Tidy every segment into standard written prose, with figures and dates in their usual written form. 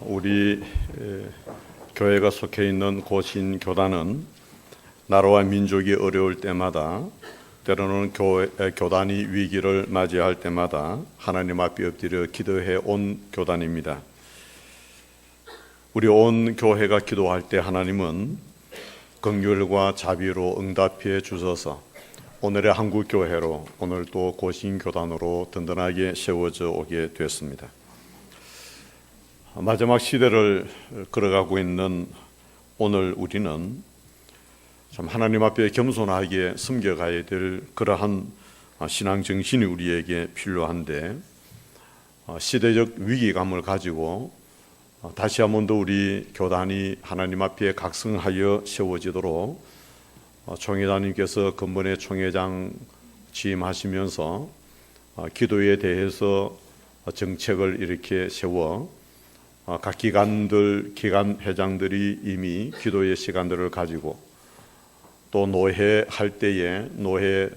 우리 교회가 속해 있는 고신교단은 나라와 민족이 어려울 때마다, 때로는 교단이 위기를 맞이할 때마다 하나님 앞에 엎드려 기도해 온 교단입니다. 우리 온 교회가 기도할 때 하나님은 긍휼과 자비로 응답해 주셔서 오늘의 한국교회로, 오늘 또 고신교단으로 든든하게 세워져 오게 됐습니다. 마지막 시대를 걸어가고 있는 오늘 우리는 참 하나님 앞에 겸손하게 섬겨가야 될 그러한 신앙 정신이 우리에게 필요한데, 시대적 위기감을 가지고 다시 한 번 더 우리 교단이 하나님 앞에 각성하여 세워지도록 총회장님께서 근본의 총회장 취임하시면서 기도에 대해서 정책을 이렇게 세워 각 기관 회장들이 이미 기도의 시간들을 가지고, 또 노회 할 때에 노회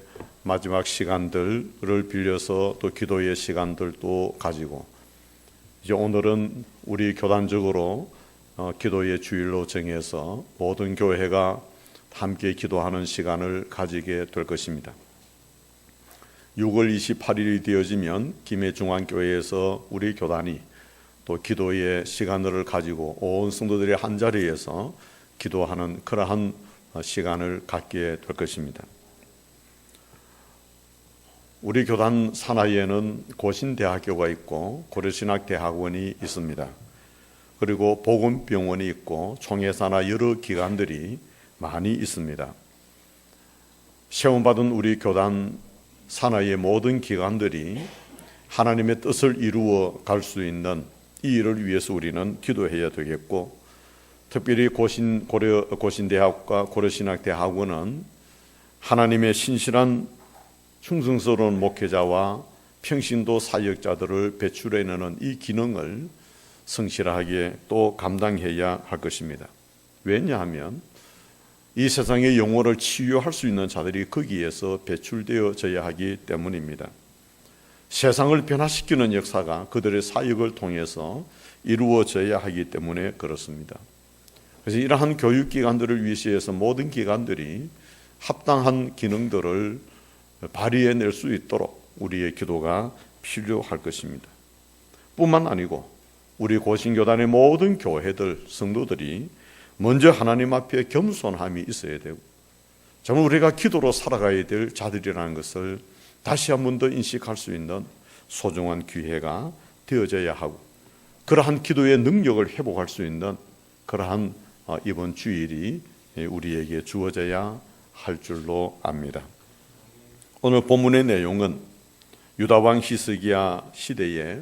마지막 시간들을 빌려서 또 기도의 시간들도 가지고, 이제 오늘은 우리 교단적으로 기도의 주일로 정해서 모든 교회가 함께 기도하는 시간을 가지게 될 것입니다. 6월 28일이 되어지면 김해중앙교회에서 우리 교단이 또 기도의 시간을 가지고 온 성도들의 한자리에서 기도하는 그러한 시간을 갖게 될 것입니다. 우리 교단 산하에는 고신대학교가 있고 고려신학대학원이 있습니다. 그리고 보건병원이 있고 총회사나 여러 기관들이 많이 있습니다. 시험받은 우리 교단 산하의 모든 기관들이 하나님의 뜻을 이루어 갈 수 있는 이 일을 위해서 우리는 기도해야 되겠고, 특별히 고신대학과 고려신학대학원은 하나님의 신실한 충성스러운 목회자와 평신도 사역자들을 배출해내는 이 기능을 성실하게 또 감당해야 할 것입니다. 왜냐하면 이 세상의 영혼을 치유할 수 있는 자들이 거기에서 배출되어져야 하기 때문입니다. 세상을 변화시키는 역사가 그들의 사역을 통해서 이루어져야 하기 때문에 그렇습니다. 그래서 이러한 교육기관들을 위시해서 모든 기관들이 합당한 기능들을 발휘해낼 수 있도록 우리의 기도가 필요할 것입니다. 뿐만 아니고 우리 고신교단의 모든 교회들, 성도들이 먼저 하나님 앞에 겸손함이 있어야 되고, 정말 우리가 기도로 살아가야 될 자들이라는 것을 다시 한 번 더 인식할 수 있는 소중한 기회가 되어져야 하고, 그러한 기도의 능력을 회복할 수 있는 그러한 이번 주일이 우리에게 주어져야 할 줄로 압니다. 오늘 본문의 내용은 유다왕 히스기야 시대에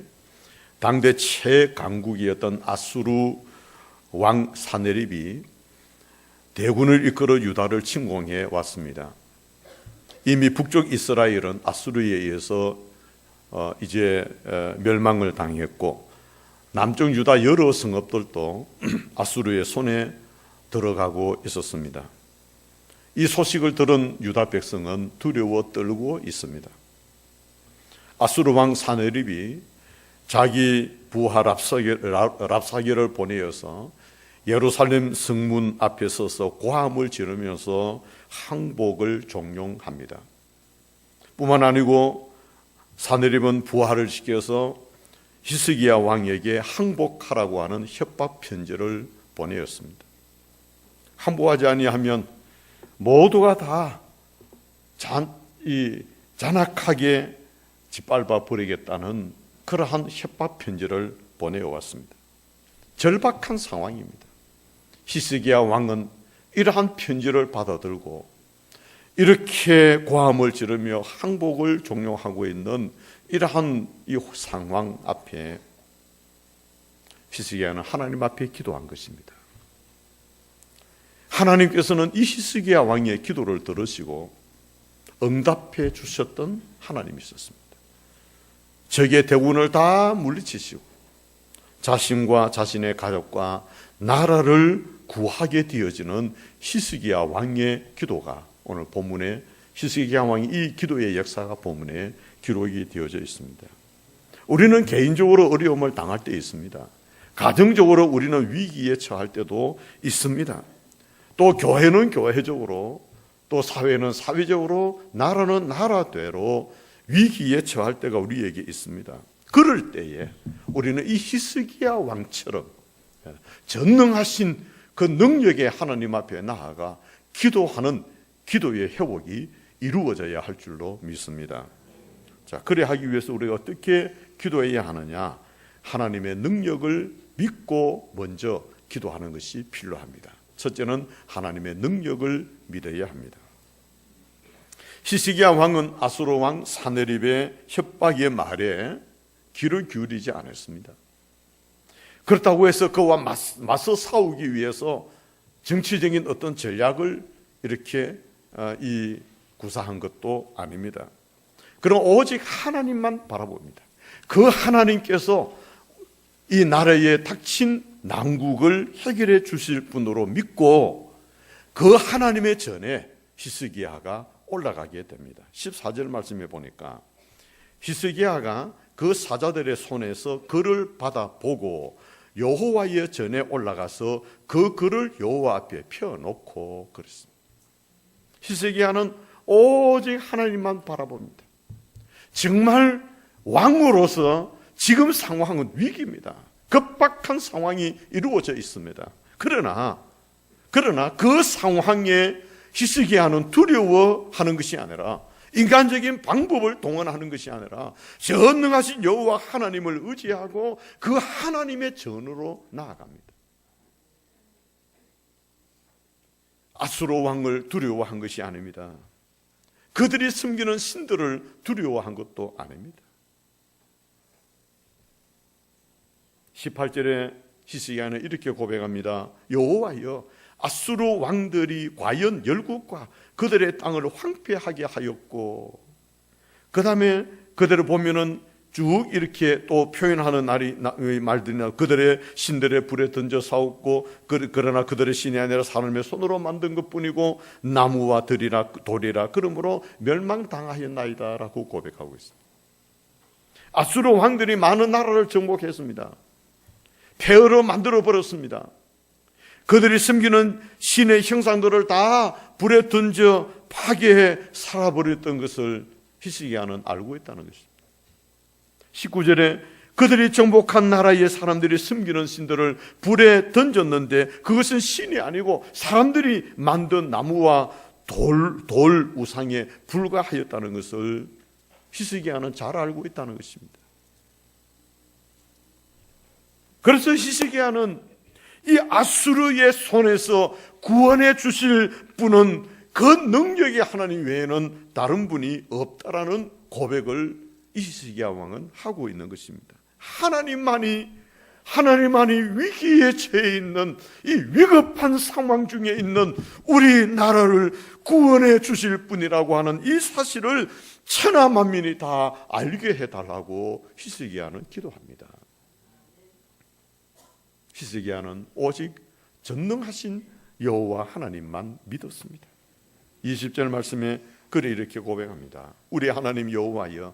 당대 최강국이었던 아수르 왕 사네립이 대군을 이끌어 유다를 침공해 왔습니다. 이미 북쪽 이스라엘은 아수르에 의해서 이제 멸망을 당했고, 남쪽 유다 여러 성읍들도 아수르의 손에 들어가고 있었습니다. 이 소식을 들은 유다 백성은 두려워 떨고 있습니다. 아수르 왕 사네립이 자기 부하 랍사게를 보내어서 예루살렘 성문 앞에 서서 고함을 지르면서 항복을 종용합니다. 뿐만 아니고 사네립은 부하를 시켜서 히스기야 왕에게 항복하라고 하는 협박 편지를 보내었습니다. 항복하지 아니하면 모두가 다 잔악하게 짓밟아 버리겠다는 그러한 협박 편지를 보내왔습니다. 절박한 상황입니다. 히스기야 왕은 이러한 편지를 받아들고 이렇게 고함을 지르며 항복을 종용하고 있는 이러한 이 상황 앞에 히스기야는 하나님 앞에 기도한 것입니다. 하나님께서는 이 히스기야 왕의 기도를 들으시고 응답해 주셨던 하나님이 있었습니다. 적의 대군을 다 물리치시고 자신과 자신의 가족과 나라를 구하게 되어지는 히스기야 왕의 기도가 오늘 본문에, 히스기야 왕의 이 기도의 역사가 본문에 기록이 되어져 있습니다. 우리는 개인적으로 어려움을 당할 때 있습니다. 가정적으로 우리는 위기에 처할 때도 있습니다. 또 교회는 교회적으로, 또 사회는 사회적으로, 나라는 나라대로 위기에 처할 때가 우리에게 있습니다. 그럴 때에 우리는 이 히스기야 왕처럼 전능하신 그 능력의 하나님 앞에 나아가 기도하는 기도의 회복이 이루어져야 할 줄로 믿습니다. 자, 그래 하기 위해서 우리가 어떻게 기도해야 하느냐? 하나님의 능력을 믿고 먼저 기도하는 것이 필요합니다. 첫째는 하나님의 능력을 믿어야 합니다. 히스기야 왕은 아수르 왕 사네립의 협박의 말에 귀를 기울이지 않았습니다. 그렇다고 해서 그와 맞서 싸우기 위해서 정치적인 어떤 전략을 이렇게 구사한 것도 아닙니다. 그럼 오직 하나님만 바라봅니다. 그 하나님께서 이 나라에 닥친 난국을 해결해 주실 분으로 믿고 그 하나님의 전에 히스기야가 올라가게 됩니다. 14절 말씀에 보니까 히스기야가 그 사자들의 손에서 글을 받아보고 여호와의 전에 올라가서 그 글을 여호와 앞에 펴놓고 그랬습니다. 히스기야는 오직 하나님만 바라봅니다. 정말 왕으로서 지금 상황은 위기입니다. 급박한 상황이 이루어져 있습니다. 그러나 그 상황에 히스기야는 두려워하는 것이 아니라 인간적인 방법을 동원하는 것이 아니라 전능하신 여호와 하나님을 의지하고 그 하나님의 전으로 나아갑니다. 아수르 왕을 두려워한 것이 아닙니다. 그들이 섬기는 신들을 두려워한 것도 아닙니다. 18절에 히스기야는 이렇게 고백합니다. 여호와여, 아수르 왕들이 과연 열국과 그들의 땅을 황폐하게 하였고, 그 다음에 그들을 보면은 쭉 이렇게 또 표현하는 말들이 나오고, 그들의 신들의 불에 던져 싸웠고, 그러나 그들의 신이 아니라 사람의 손으로 만든 것뿐이고 나무와 들이라 돌이라 그러므로 멸망당하였나이다 라고 고백하고 있습니다. 아수르 왕들이 많은 나라를 정복했습니다. 폐허로 만들어버렸습니다. 그들이 섬기는 신의 형상들을 다 불에 던져 파괴해 살아버렸던 것을 히스기야는 알고 있다는 것입니다. 19절에 그들이 정복한 나라의 사람들이 섬기는 신들을 불에 던졌는데 그것은 신이 아니고 사람들이 만든 나무와 돌 우상에 불과하였다는 것을 히스기야는 잘 알고 있다는 것입니다. 그래서 히스기야는 이 아수르의 손에서 구원해 주실 분은 그 능력의 하나님 외에는 다른 분이 없다라는 고백을 히스기야 왕은 하고 있는 것입니다. 하나님만이 위기에 처해 있는 이 위급한 상황 중에 있는 우리나라를 구원해 주실 분이라고 하는 이 사실을 천하 만민이 다 알게 해달라고 히스기야는 기도합니다. 히스기야는 오직 전능하신 여호와 하나님만 믿었습니다. 20절 말씀에 그를 이렇게 고백합니다. 우리 하나님 여호와여,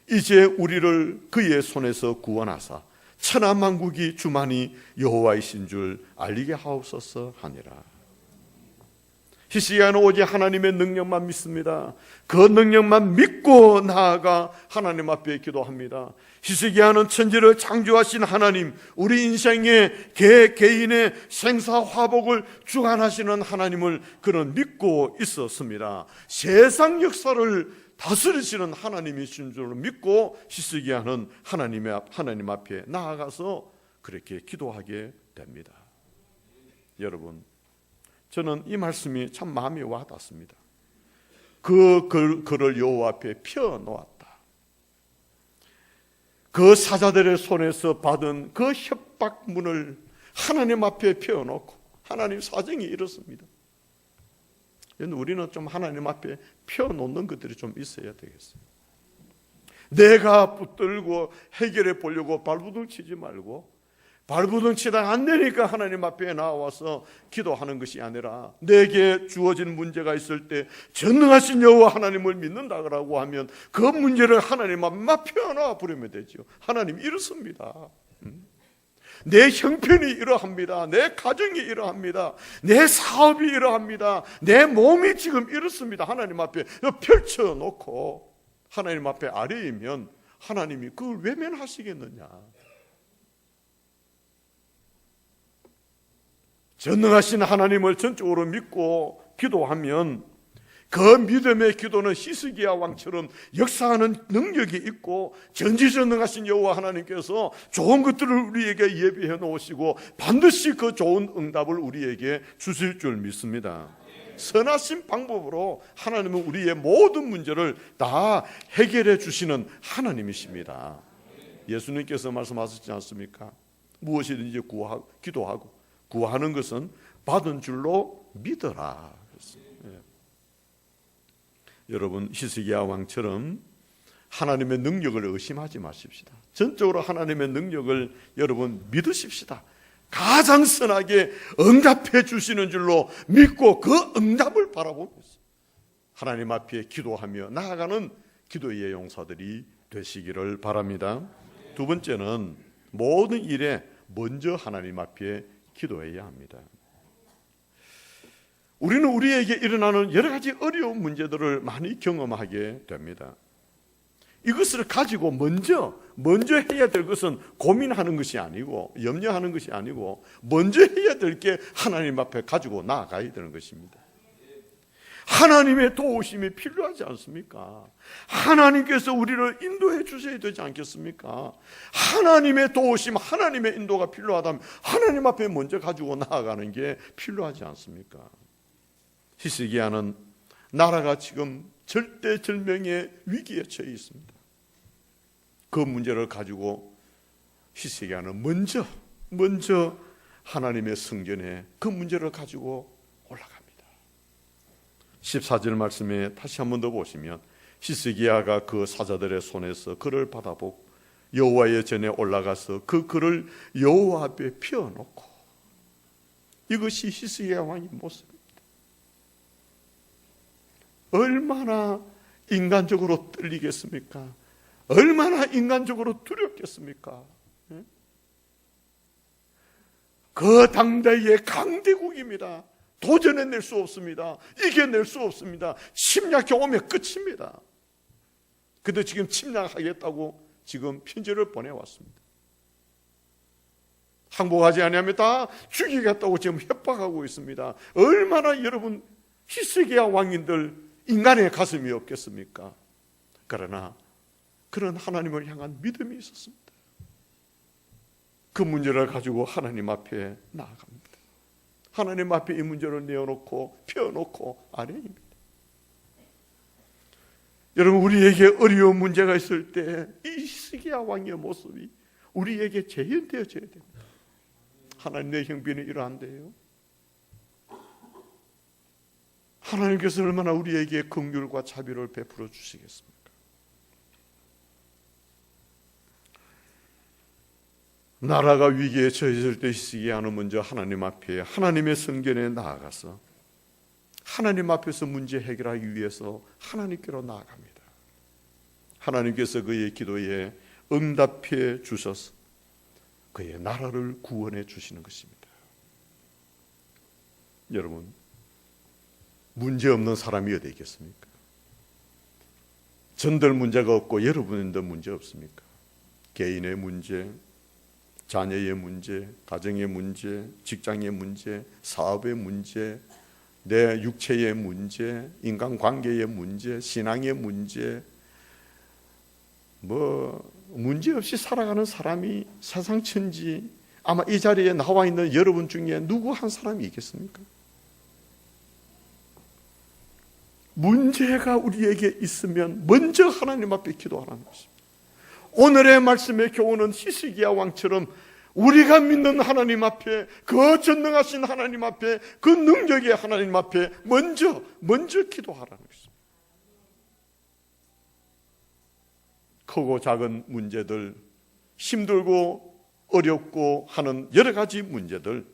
이제 우리를 그의 손에서 구원하사 천하 만국이 주만이 여호와이신 줄 알리게 하옵소서 하니라. 히스기야는 오직 하나님의 능력만 믿습니다. 그 능력만 믿고 나아가 하나님 앞에 기도합니다. 히스기야는 천지를 창조하신 하나님, 우리 인생의 개인의 생사화복을 주관하시는 하나님을 그는 믿고 있었습니다. 세상 역사를 다스리시는 하나님이신 줄 믿고 히스기야는 하나님 앞에 나아가서 그렇게 기도하게 됩니다. 여러분, 저는 이 말씀이 참 마음에 와닿습니다. 그 글을 여호와 앞에 펴놓았다. 그 사자들의 손에서 받은 그 협박문을 하나님 앞에 펴놓고, 하나님 사정이 이렇습니다. 우리는 좀 하나님 앞에 펴놓는 것들이 좀 있어야 되겠어요. 내가 붙들고 해결해 보려고 발부둥 치지 말고, 발부둥 치다 안 되니까 하나님 앞에 나와서 기도하는 것이 아니라, 내게 주어진 문제가 있을 때 전능하신 여호와 하나님을 믿는다고 하면 그 문제를 하나님 앞에 펴놔 버리면 되죠. 하나님 이렇습니다. 내 형편이 이러합니다. 내 가정이 이러합니다. 내 사업이 이러합니다. 내 몸이 지금 이렇습니다. 하나님 앞에 펼쳐놓고 하나님 앞에 아뢰이면 하나님이 그걸 외면하시겠느냐? 전능하신 하나님을 전적으로 믿고 기도하면 그 믿음의 기도는 히스기야 왕처럼 역사하는 능력이 있고 전지전능하신 여호와 하나님께서 좋은 것들을 우리에게 예비해 놓으시고 반드시 그 좋은 응답을 우리에게 주실 줄 믿습니다. 선하신 방법으로 하나님은 우리의 모든 문제를 다 해결해 주시는 하나님이십니다. 예수님께서 말씀하셨지 않습니까? 무엇이든지 기도하고 구하는 것은 받은 줄로 믿어라. 여러분, 히스기야 왕처럼 하나님의 능력을 의심하지 마십시다. 전적으로 하나님의 능력을 여러분 믿으십시다. 가장 선하게 응답해 주시는 줄로 믿고 그 응답을 바라보면서 하나님 앞에 기도하며 나아가는 기도의 용사들이 되시기를 바랍니다. 두 번째는 모든 일에 먼저 하나님 앞에 기도해야 합니다. 우리는 우리에게 일어나는 여러 가지 어려운 문제들을 많이 경험하게 됩니다. 이것을 가지고 먼저 해야 될 것은 고민하는 것이 아니고 염려하는 것이 아니고 먼저 해야 될 게 하나님 앞에 가지고 나아가야 되는 것입니다. 하나님의 도우심이 필요하지 않습니까? 하나님께서 우리를 인도해 주셔야 되지 않겠습니까? 하나님의 도우심, 하나님의 인도가 필요하다면 하나님 앞에 먼저 가지고 나아가는 게 필요하지 않습니까? 히스기야는 나라가 지금 절대절명의 위기에 처해 있습니다. 그 문제를 가지고 히스기야는 먼저 하나님의 성전에 그 문제를 가지고 올라갑니다. 14절 말씀에 다시 한 번 더 보시면 히스기야가 그 사자들의 손에서 글을 받아보고 여호와의 전에 올라가서 그 글을 여호와 앞에 펴놓고, 이것이 히스기야 왕의 모습입니다. 얼마나 인간적으로 떨리겠습니까? 얼마나 인간적으로 두렵겠습니까? 그 당대의 강대국입니다. 도전해낼 수 없습니다. 이겨낼 수 없습니다. 침략해 오면 끝입니다. 근데 지금 침략하겠다고 지금 편지를 보내왔습니다. 항복하지 아니하면 다 죽이겠다고 지금 협박하고 있습니다. 얼마나 여러분 히스기야 왕인들 인간의 가슴이 없겠습니까? 그러나 그런 하나님을 향한 믿음이 있었습니다. 그 문제를 가지고 하나님 앞에 나아갑니다. 하나님 앞에 이 문제를 내어놓고 펴놓고 아뢰입니다. 여러분, 우리에게 어려운 문제가 있을 때 이 히스기야 왕의 모습이 우리에게 재현되어져야 됩니다. 하나님의 형편이 이러한데요, 하나님께서 얼마나 우리에게 긍휼과 자비를 베풀어 주시겠습니까? 나라가 위기에 처했을 때 히스기야는 먼저 하나님 앞에 하나님의 성전에 나아가서 하나님 앞에서 문제 해결하기 위해서 하나님께로 나아갑니다. 하나님께서 그의 기도에 응답해 주셔서 그의 나라를 구원해 주시는 것입니다. 여러분, 문제 없는 사람이 어디 있겠습니까? 전들 문제가 없고 여러분도 문제 없습니까? 개인의 문제, 자녀의 문제, 가정의 문제, 직장의 문제, 사업의 문제, 내 육체의 문제, 인간관계의 문제, 신앙의 문제, 문제 없이 살아가는 사람이 세상 천지, 아마 이 자리에 나와 있는 여러분 중에 누구 한 사람이 있겠습니까? 문제가 우리에게 있으면 먼저 하나님 앞에 기도하라는 것입니다. 오늘의 말씀의 교훈은 히스기야 왕처럼 우리가 믿는 하나님 앞에, 그 전능하신 하나님 앞에, 그 능력의 하나님 앞에 먼저 기도하라는 것입니다. 크고 작은 문제들, 힘들고 어렵고 하는 여러 가지 문제들,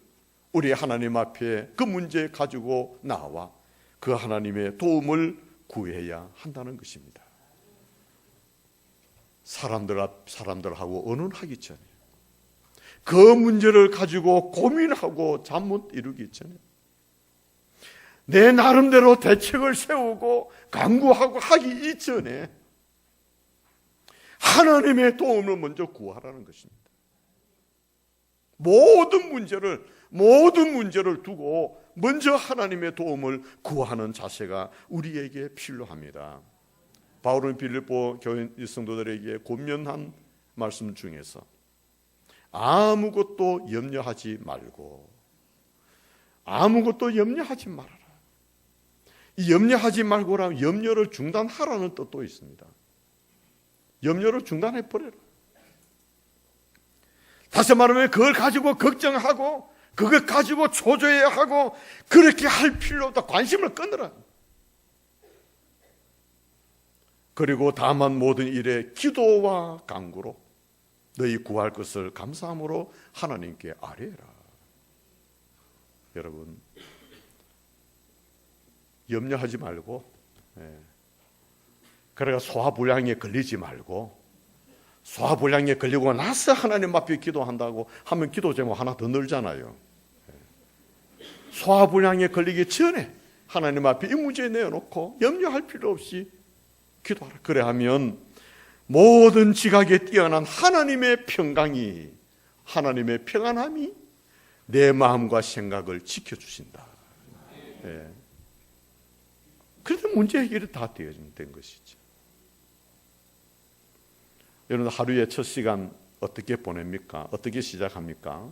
우리 하나님 앞에 그 문제 가지고 나와 그 하나님의 도움을 구해야 한다는 것입니다. 사람들하고 의논하기 전에, 그 문제를 가지고 고민하고 잠 못 이루기 전에 내 나름대로 대책을 세우고 강구하고 하기 이전에 하나님의 도움을 먼저 구하라는 것입니다. 모든 문제를 두고 먼저 하나님의 도움을 구하는 자세가 우리에게 필요합니다. 바울은 빌립보 교회 성도들에게 권면한 말씀 중에서 아무것도 염려하지 말고, 아무것도 염려하지 말아라. 이 염려하지 말고라면 염려를 중단하라는 뜻도 있습니다. 염려를 중단해버려라. 다시 말하면 그걸 가지고 걱정하고 그걸 가지고 초조해야 하고 그렇게 할 필요 없다. 관심을 끊으라. 그리고 다만 모든 일에 기도와 간구로 너희 구할 것을 감사함으로 하나님께 아뢰라. 여러분, 염려하지 말고, 그래가 소화불량에 걸리지 말고, 소화불량에 걸리고 나서 하나님 앞에 기도한다고 하면 기도 제목 하나 더 늘잖아요. 소화불량에 걸리기 전에 하나님 앞에 이 문제 내어놓고 염려할 필요 없이 기도하라. 그래 하면 모든 지각에 뛰어난 하나님의 평강이, 하나님의 평안함이 내 마음과 생각을 지켜주신다. 그래서 문제 해결이 다 된 것이죠. 여러분, 하루의 첫 시간 어떻게 보냅니까? 어떻게 시작합니까?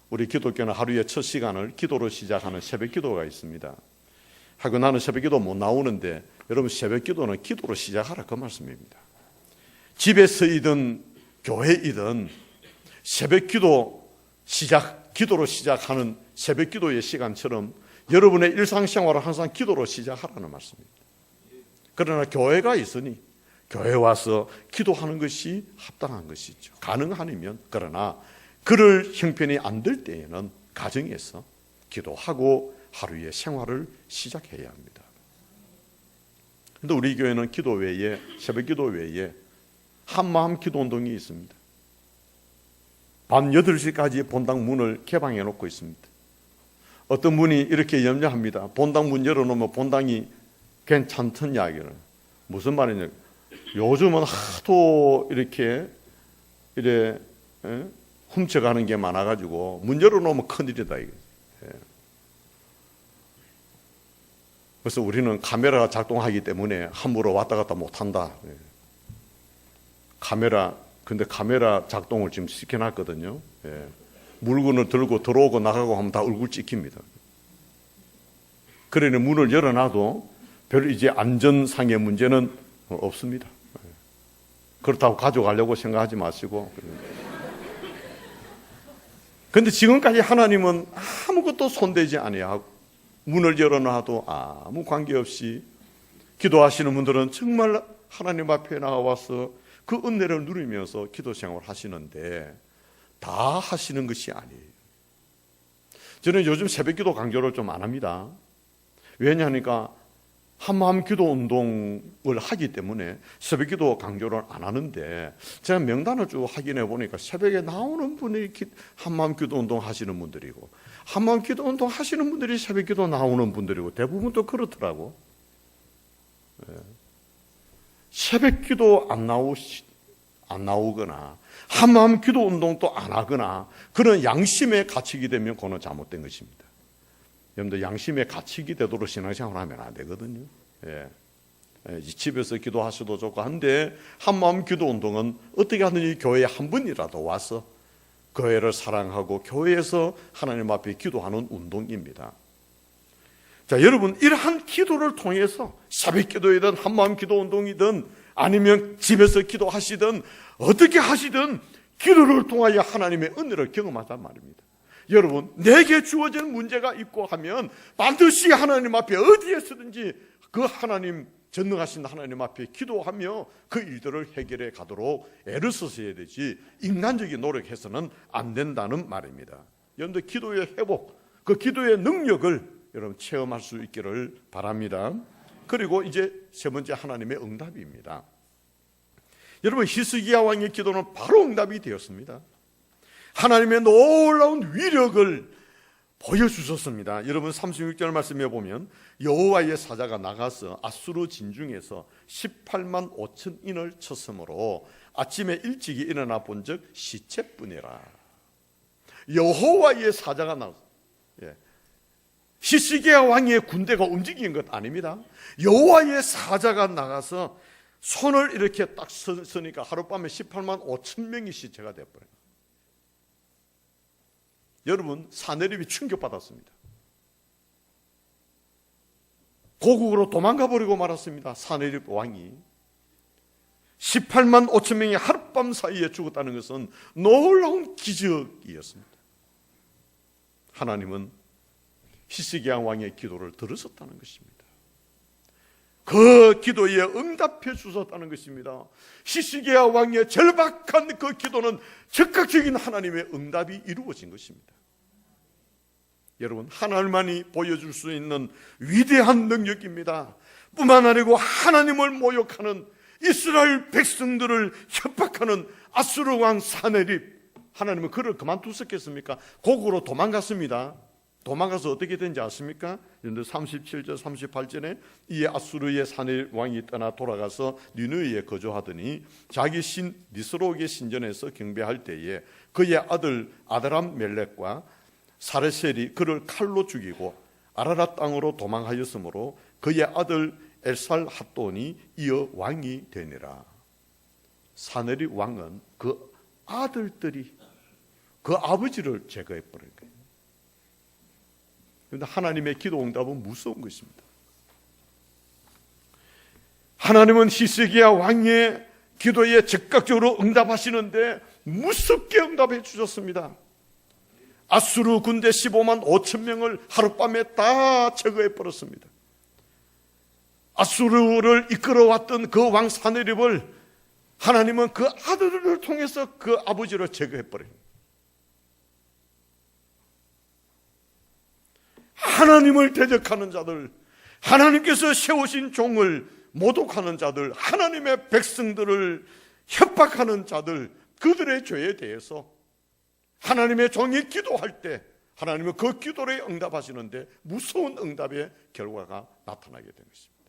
우리 기독교는 하루의 첫 시간을 기도로 시작하는 새벽 기도가 있습니다. 하고 나는 새벽 기도 못 나오는데 여러분, 새벽 기도는 기도로 시작하라, 그 말씀입니다. 집에서이든 교회이든 새벽 기도 기도로 시작하는 새벽 기도의 시간처럼 여러분의 일상생활을 항상 기도로 시작하라는 말씀입니다. 그러나 교회가 있으니 교회 와서 기도하는 것이 합당한 것이죠. 가능하면. 그러나 그럴 형편이 안 될 때에는 가정에서 기도하고 하루의 생활을 시작해야 합니다. 그런데 우리 교회는 기도 외에, 새벽 기도 외에 한마음 기도 운동이 있습니다. 밤 8시까지 본당 문을 개방해 놓고 있습니다. 어떤 분이 이렇게 염려합니다. 본당 문 열어놓으면 본당이 괜찮던 이야기를. 무슨 말이냐? 요즘은 하도 이래 훔쳐가는 게 많아가지고 문 열어놓으면 큰일이다. 그래서 우리는 카메라가 작동하기 때문에 함부로 왔다 갔다 못한다. 근데 카메라 작동을 지금 시켜놨거든요. 물건을 들고 들어오고 나가고 하면 다 얼굴 찍힙니다. 그러니 문을 열어놔도 별 이제 안전상의 문제는 없습니다. 그렇다고 가져가려고 생각하지 마시고. 그런데 지금까지 하나님은 아무것도 손대지 아니하고 문을 열어놔도 아무 관계없이 기도하시는 분들은 정말 하나님 앞에 나와서 그 은혜를 누리면서 기도 생활을 하시는데 다 하시는 것이 아니에요. 저는 요즘 새벽 기도 강조를 좀 안 합니다. 왜냐하니까 한마음 기도 운동을 하기 때문에 새벽 기도 강조를 안 하는데, 제가 명단을 쭉 확인해 보니까 새벽에 나오는 분이 한마음 기도 운동 하시는 분들이고, 한마음 기도 운동 하시는 분들이 새벽 기도 나오는 분들이고, 대부분 또 그렇더라고. 새벽 기도 안 나오거나 한마음 기도 운동도 안 하거나 그런 양심에 갇히게 되면 그건 잘못된 것입니다. 여러분들, 양심에 갇히게 되도록 신앙생활을 하면 안 되거든요. 집에서 기도하셔도 좋고 한데, 한마음 기도 운동은 어떻게 하든지 교회에 한 번이라도 와서 교회를 사랑하고 교회에서 하나님 앞에 기도하는 운동입니다. 자, 여러분, 이러한 기도를 통해서 새벽 기도이든 한마음 기도 운동이든 아니면 집에서 기도하시든 어떻게 하시든 기도를 통하여 하나님의 은혜를 경험하단 말입니다. 여러분, 내게 주어진 문제가 있고 하면 반드시 하나님 앞에 어디에서든지 그 하나님, 전능하신 하나님 앞에 기도하며 그 일들을 해결해 가도록 애를 써야 되지 인간적인 노력해서는 안 된다는 말입니다. 여러분들, 기도의 회복, 그 기도의 능력을 여러분 체험할 수 있기를 바랍니다. 그리고 이제 세 번째, 하나님의 응답입니다. 여러분, 히스기야 왕의 기도는 바로 응답이 되었습니다. 하나님의 놀라운 위력을 보여주셨습니다. 여러분 36절 말씀에 보면 여호와의 사자가 나가서 아수르 진중에서 18만 5천인을 쳤으므로 아침에 일찍이 일어나 본즉 시체뿐이라. 여호와의 사자가 나왔어요. 히스기야 왕의 군대가 움직인 것 아닙니다. 여호와의 사자가 나가서 손을 이렇게 딱 쓰니까 하룻밤에 18만 5천 명이 시체가 되어버려요. 여러분 사내립이 충격받았습니다. 고국으로 도망가 버리고 말았습니다. 사내립 왕이 18만 5천 명이 하룻밤 사이에 죽었다는 것은 놀라운 기적이었습니다. 하나님은 히스기야 왕의 기도를 들으셨다는 것입니다. 그 기도에 응답해 주셨다는 것입니다. 히스기야 왕의 절박한 그 기도는 즉각적인 하나님의 응답이 이루어진 것입니다. 여러분 하나님만이 보여줄 수 있는 위대한 능력입니다. 뿐만 아니고 하나님을 모욕하는 이스라엘 백성들을 협박하는 아수르 왕 사네립, 하나님은 그를 그만두셨겠습니까? 고국으로 도망갔습니다. 도망가서 어떻게 된지 아십니까? 37절 38절에 이에 아수르의 사네립 왕이 떠나 돌아가서 니느웨에 거주하더니 자기 신 니스록의 신전에서 경배할 때에 그의 아들 아드람 멜렉과 사레셀이 그를 칼로 죽이고 아라랏 땅으로 도망하였으므로 그의 아들 엘살 핫돈이 이어 왕이 되니라. 사네립 왕은 그 아들들이 그 아버지를 제거해 버린 거예요. 그런데 하나님의 기도 응답은 무서운 것입니다. 하나님은 히스기야 왕의 기도에 즉각적으로 응답하시는데 무섭게 응답해 주셨습니다. 아수르 군대 15만 5천 명을 하룻밤에 다 제거해 버렸습니다. 아수르를 이끌어왔던 그 왕 사네립을 하나님은 그 아들을 통해서 그 아버지를 제거해 버립니다. 하나님을 대적하는 자들, 하나님께서 세우신 종을 모독하는 자들, 하나님의 백성들을 협박하는 자들, 그들의 죄에 대해서 하나님의 종이 기도할 때 하나님은 그 기도에 응답하시는데 무서운 응답의 결과가 나타나게 되는 것입니다.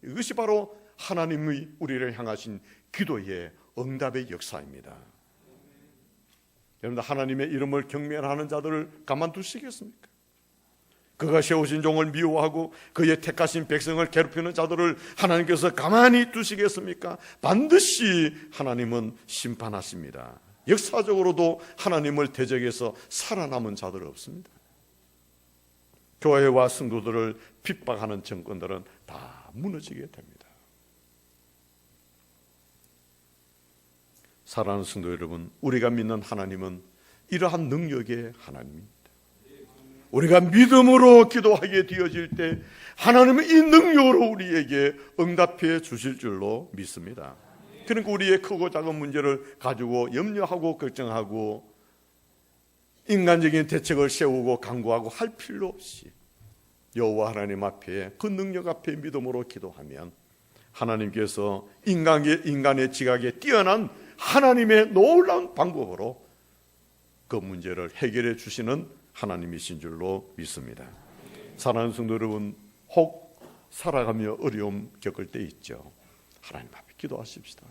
이것이 바로 하나님의 우리를 향하신 기도의 응답의 역사입니다. 여러분들 하나님의 이름을 경멸하는 자들을 가만두시겠습니까? 그가 세우신 종을 미워하고 그의 택하신 백성을 괴롭히는 자들을 하나님께서 가만히 두시겠습니까? 반드시 하나님은 심판하십니다. 역사적으로도 하나님을 대적해서 살아남은 자들은 없습니다. 교회와 성도들을 핍박하는 정권들은 다 무너지게 됩니다. 사랑하는 성도 여러분, 우리가 믿는 하나님은 이러한 능력의 하나님입니다. 우리가 믿음으로 기도하게 되어질 때 하나님은 이 능력으로 우리에게 응답해 주실 줄로 믿습니다. 그러니까 우리의 크고 작은 문제를 가지고 염려하고 걱정하고 인간적인 대책을 세우고 강구하고 할 필요 없이 여호와 하나님 앞에 그 능력 앞에 믿음으로 기도하면 하나님께서 인간의 지각에 뛰어난 하나님의 놀라운 방법으로 그 문제를 해결해 주시는 하나님이신 줄로 믿습니다. 사랑하는 성도 여러분, 혹 살아가며 어려움 겪을 때 있죠. 하나님 앞에 기도하십시다.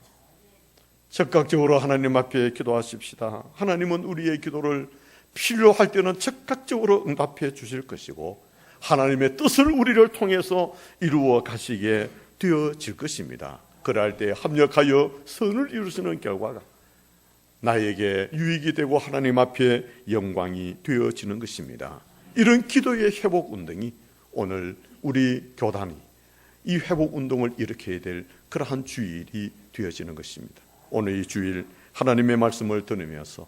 적극적으로 하나님 앞에 기도하십시다. 하나님은 우리의 기도를 필요할 때는 적극적으로 응답해 주실 것이고 하나님의 뜻을 우리를 통해서 이루어 가시게 되어질 것입니다. 그럴 때 합력하여 선을 이루시는 결과가 나에게 유익이 되고 하나님 앞에 영광이 되어지는 것입니다. 이런 기도의 회복 운동이 오늘 우리 교단이 이 회복 운동을 일으켜야 될 그러한 주일이 되어지는 것입니다. 오늘 이 주일 하나님의 말씀을 들으면서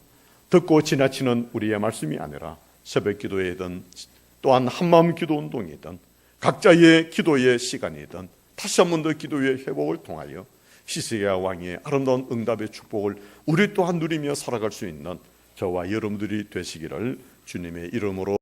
듣고 지나치는 우리의 말씀이 아니라 새벽 기도회든 또한 한마음 기도 운동이든 각자의 기도의 시간이든 다시 한 번 더 기도의 회복을 통하여 히스기야 왕의 아름다운 응답의 축복을 우리 또한 누리며 살아갈 수 있는 저와 여러분들이 되시기를 주님의 이름으로